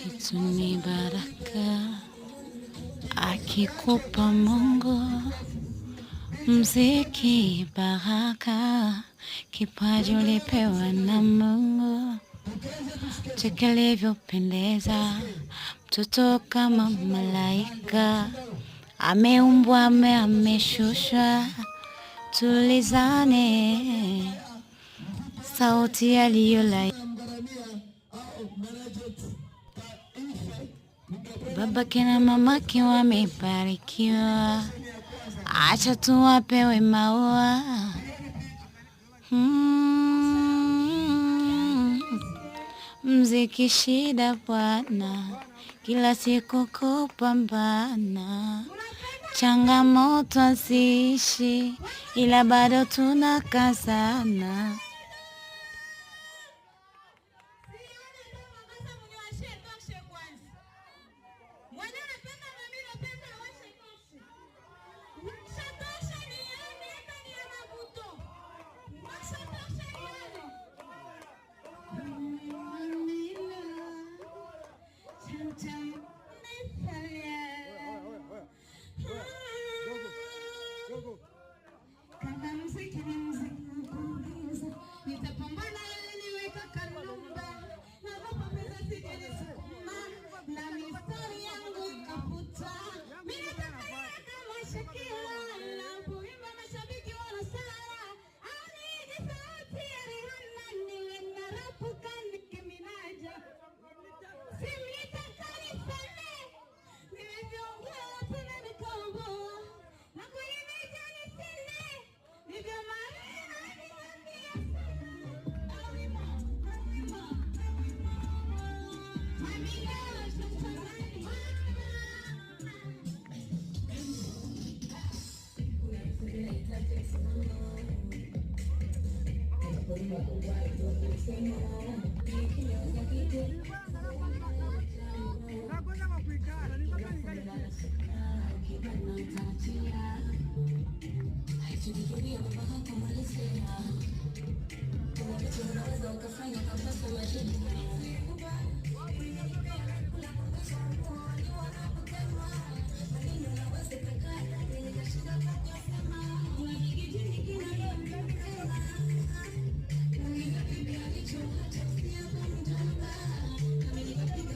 Kitu ni baraka akikupa Mungu, mziki baraka, kipaji ulipewa na Mungu, tekelevyopendeza, mtoto kama malaika, ameumbwa ameshushwa, tulizane, sauti yaliyola babake na mamake wamebarikiwa, acha tuwapewe maua. Mziki shida bwana, kila siku kupambana, changamoto ziishi, ila bado tunakazana. Kama mziki ni mziki mkuliza, nitapambana niweka kanumba, nagopa pesa sijanisukuma, na mistari yangu ikafuta. Mimi nataka kama Shakira, napoimba mashabiki wanasara, anige sauti ya Rihanna, niwe na rapu kama Nicki Minaj. Simnitaka niseme, nimeviongea tena nikaomboa, na kuimeja niseme, nivyo maneno niambia sana.